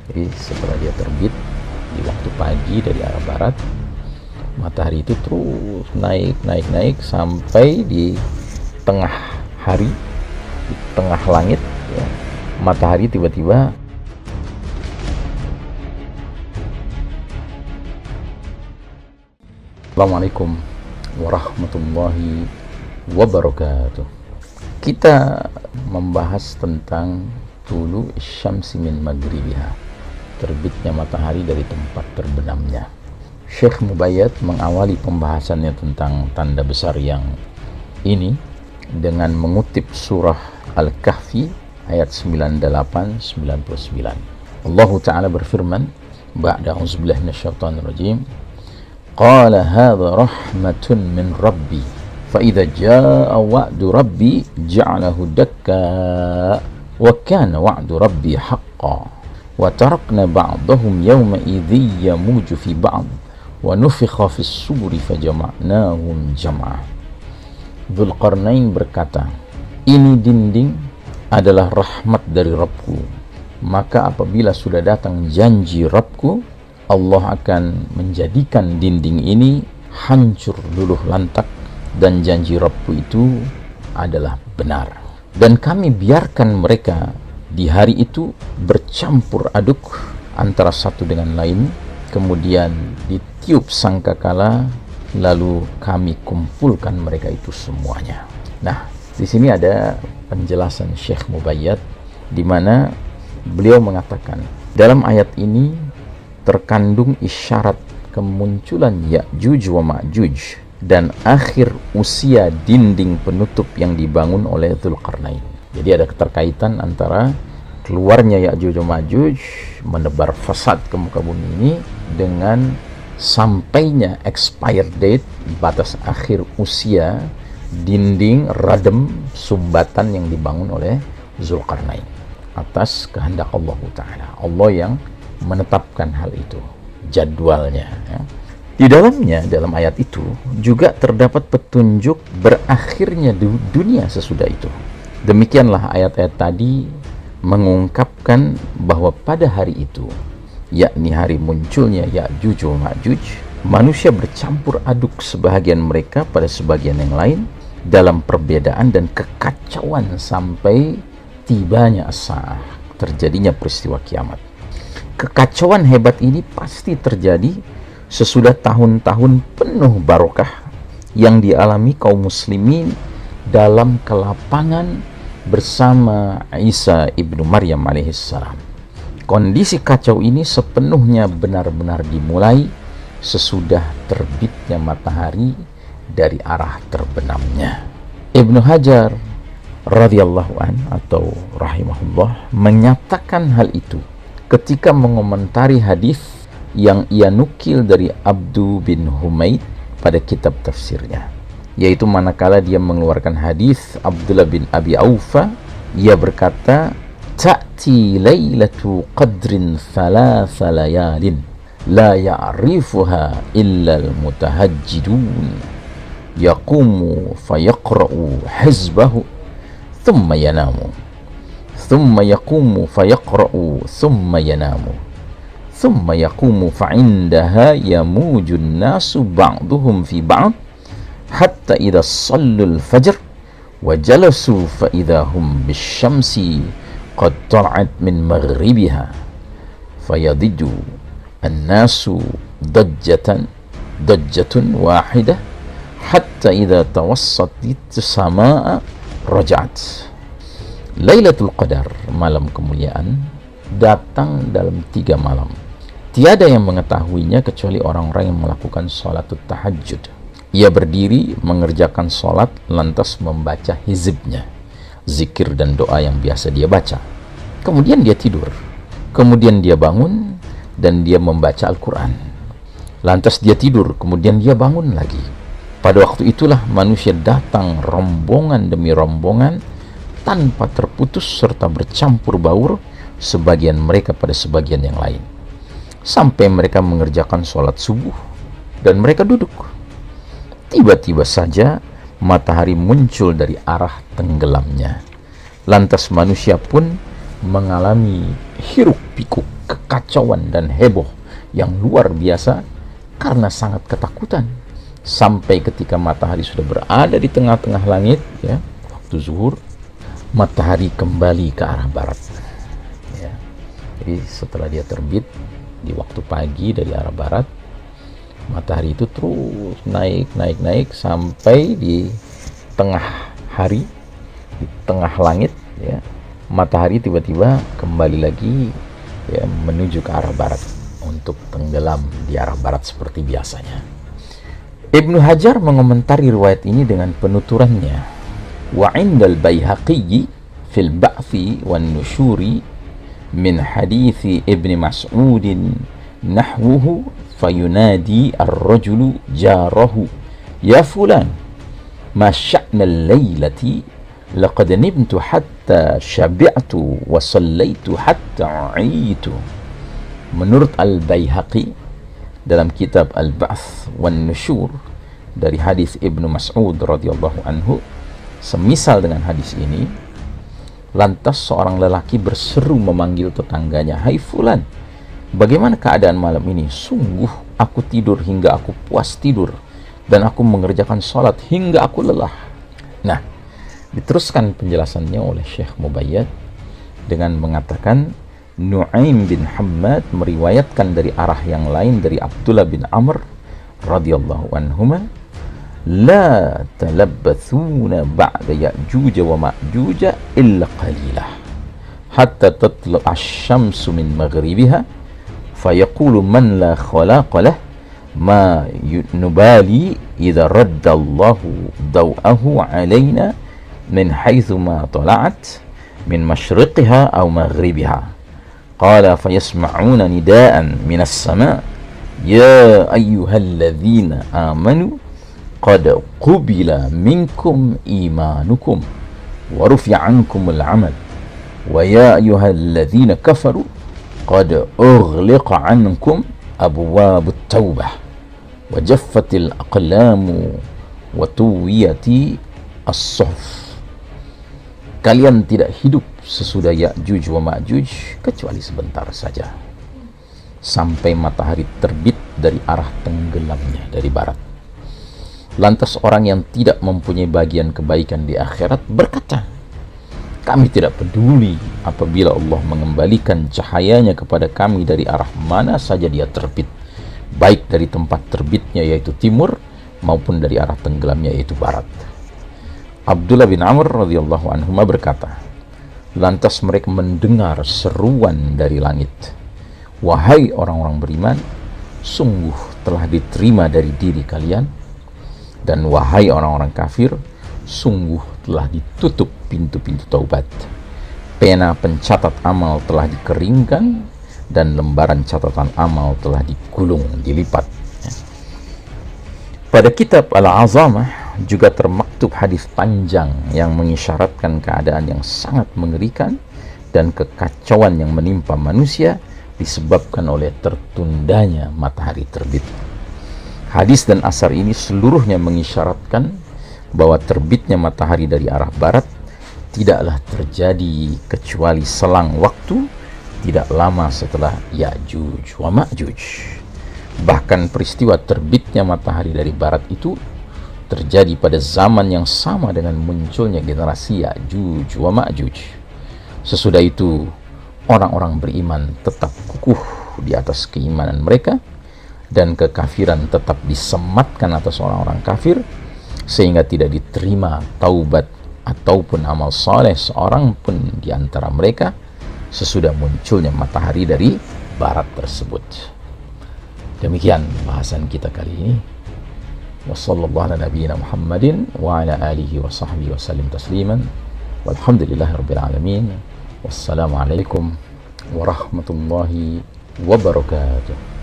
Jadi setelah dia terbit di waktu pagi dari arah barat, matahari itu terus naik sampai di tengah hari, di tengah langit ya, matahari tiba-tiba Assalamualaikum warahmatullahi wabarakatuh. Kita membahas tentang tulu syamsi min maghribiha, terbitnya matahari dari tempat terbenamnya. Syekh Mubayyad mengawali pembahasannya tentang tanda besar yang ini dengan mengutip surah Al-Kahfi ayat 98-99. Allah Ta'ala berfirman, ba'da a'udzubillahi minasyaitonir rajim, qala hadha rahmatun min rabbi fa idza jaa wa'du rabbi ja'alahu dakka wa kana wa'du rabbi haqqan wa tarakna ba'dahum yawma idzi yamuju fi ba'd wa nufikha fis suri fajama'nahum jam'a. Dzulqarnain berkata, ini dinding adalah rahmat dari Rabbku, maka apabila sudah datang janji Rabbku, Allah akan menjadikan dinding ini hancur luluh lantak, dan janji Rabbku itu adalah benar. Dan kami biarkan mereka di hari itu bercampur aduk antara satu dengan lain, kemudian ditiup sangkakala, lalu kami kumpulkan mereka itu semuanya. Nah, di sini ada penjelasan Syekh Mubayyad di mana beliau mengatakan dalam ayat ini terkandung isyarat kemunculan Ya'juj wa Ma'juj dan akhir usia dinding penutup yang dibangun oleh Dzulqarnain. Jadi ada keterkaitan antara keluarnya Ya'juj wa Ma'juj menebar fasad ke muka bumi ini dengan sampainya expired date, batas akhir usia dinding radem sumbatan yang dibangun oleh Dzulqarnain atas kehendak Allah Ta'ala. Allah yang menetapkan hal itu, jadwalnya ya. Di dalamnya, dalam ayat itu juga terdapat petunjuk berakhirnya dunia sesudah itu. Demikianlah ayat-ayat tadi mengungkapkan bahwa pada hari itu, yakni hari munculnya Ya'juj wa Ma'juj, manusia bercampur aduk sebahagian mereka pada sebagian yang lain dalam perbedaan dan kekacauan sampai tibanya as-sa'ah, terjadinya peristiwa kiamat. Kekacauan hebat ini pasti terjadi sesudah tahun-tahun penuh barokah yang dialami kaum muslimin dalam kelapangan bersama Isa ibnu Maryam alaihissalam. Kondisi kacau ini sepenuhnya benar-benar dimulai sesudah terbitnya matahari dari arah terbenamnya. Ibnu Hajar radhiyallahu an atau rahimahullah menyatakan hal itu ketika mengomentari hadis yang ia nukil dari Abdu bin Humaid pada kitab tafsirnya, yaitu manakala dia mengeluarkan hadis Abdullah bin Abi Aufa, ia berkata, ta'ti lailatu qadrin thalatha layalin la ya'rifuha illa al-mutahajjidun yaqumu fayaqra'u hizbahu thumma yanamu ثم يقوم فيقرأ ثم ينام ثم يقوم فعندها يموج الناس بعضهم في بعض حتى إذا صلوا الفجر وجلسوا فإذا هم بالشمس قد طلعت من مغربها فيضج الناس ضجة واحدة حتى إذا توسطت السماء رجعت. Lailatul Qadar, malam kemuliaan, datang dalam 3 malam. Tiada yang mengetahuinya kecuali orang-orang yang melakukan sholatul tahajud. Ia berdiri mengerjakan sholat lantas membaca hizibnya, zikir dan doa yang biasa dia baca. Kemudian dia tidur. Kemudian dia bangun dan dia membaca Al-Quran. Lantas dia tidur, kemudian dia bangun lagi. Pada waktu itulah manusia datang rombongan demi rombongan tanpa terputus serta bercampur baur, sebagian mereka pada sebagian yang lain, sampai mereka mengerjakan sholat subuh dan mereka duduk. Tiba-tiba saja matahari muncul dari arah tenggelamnya. Lantas manusia pun mengalami hiruk pikuk kekacauan kekacauan dan heboh yang luar biasa karena sangat ketakutan. Sampai ketika matahari sudah berada di tengah-tengah langit, ya, waktu zuhur, matahari kembali ke arah barat. Ya. Jadi setelah dia terbit di waktu pagi dari arah barat, matahari itu terus naik sampai di tengah hari, di tengah langit, ya, matahari tiba-tiba kembali lagi, ya, menuju ke arah barat untuk tenggelam di arah barat seperti biasanya. Ibnu Hajar mengomentari riwayat ini dengan penuturannya, wa indal Baihaqi fil ba'thi wan nusyuri min hadithi Ibn Mas'udin nahwuhu fayunadi ar-rajulu jarahu ya fulan ma sya'na al-laylati laqad nimtu hatta syabi'tu wa sallaitu hatta aitu. Menurut Al-Baihaqi dalam kitab Al-Ba'th wan Nusyur dari hadis Ibnu Mas'ud radhiyallahu anhu, semisal dengan hadis ini, lantas seorang lelaki berseru memanggil tetangganya, "Hai fulan, bagaimana keadaan malam ini? Sungguh aku tidur hingga aku puas tidur, dan aku mengerjakan sholat hingga aku lelah." Nah, diteruskan penjelasannya oleh Syekh Mubayyad dengan mengatakan, Nu'aim bin Hammad meriwayatkan dari arah yang lain dari Abdullah bin Amr radhiyallahu anhuma, la talabbathuna ba'da Ya'juj wa Ma'juj illa qalilah hatta tatlu'a asy-syamsu min maghribiha fayaqulu man la khalaqa lah ma nubali idza radda Allahu daw'ahu 'alaina min haitsu ma tala'at min masyriqiha aw maghribiha. Qala fayasma'una nidaan minas sama' ya ayyuhalladzina amanu qad qubila minkum imanukum wa rufi'a ankumul 'amal wa ya ayyuhalladzina kafaru qad ughliqa ankum abwabut taubah wa jaffatil aqlamu wa tuwiyati as-suhuf. Kalian tidak hidup sesudah Ya'juj wa Ma'juj kecuali sebentar saja, sampai matahari terbit dari arah tenggelamnya dari barat. Lantas orang yang tidak mempunyai bagian kebaikan di akhirat berkata, kami tidak peduli apabila Allah mengembalikan cahayanya kepada kami dari arah mana saja dia terbit, baik dari tempat terbitnya yaitu timur maupun dari arah tenggelamnya yaitu barat. Abdullah bin Amr radhiyallahu anhu berkata, lantas mereka mendengar seruan dari langit, wahai orang-orang beriman, sungguh telah diterima dari diri kalian, dan wahai orang-orang kafir, sungguh telah ditutup pintu-pintu taubat. Pena pencatat amal telah dikeringkan, dan lembaran catatan amal telah digulung, dilipat. Pada kitab Al-Azamah juga termaktub hadis panjang yang mengisyaratkan keadaan yang sangat mengerikan dan kekacauan yang menimpa manusia disebabkan oleh tertundanya matahari terbit. Hadis dan asar ini seluruhnya mengisyaratkan bahwa terbitnya matahari dari arah barat tidaklah terjadi kecuali selang waktu tidak lama setelah Ya'juj wa Ma'juj. Bahkan peristiwa terbitnya matahari dari barat itu terjadi pada zaman yang sama dengan munculnya generasi Ya'juj wa Ma'juj. Sesudah itu, orang-orang beriman tetap kukuh di atas keimanan mereka, dan kekafiran tetap disematkan atas orang-orang kafir, sehingga tidak diterima taubat ataupun amal soleh seorang pun di antara mereka sesudah munculnya matahari dari barat tersebut. Demikian bahasan kita kali ini. Wassallallahu ala nabiyyina Muhammadin wa ala alihi wa sahbihi wa sallim tasliman. Walhamdulillahi rabbil alamin. Wassalamualaikum warahmatullahi wabarakatuh.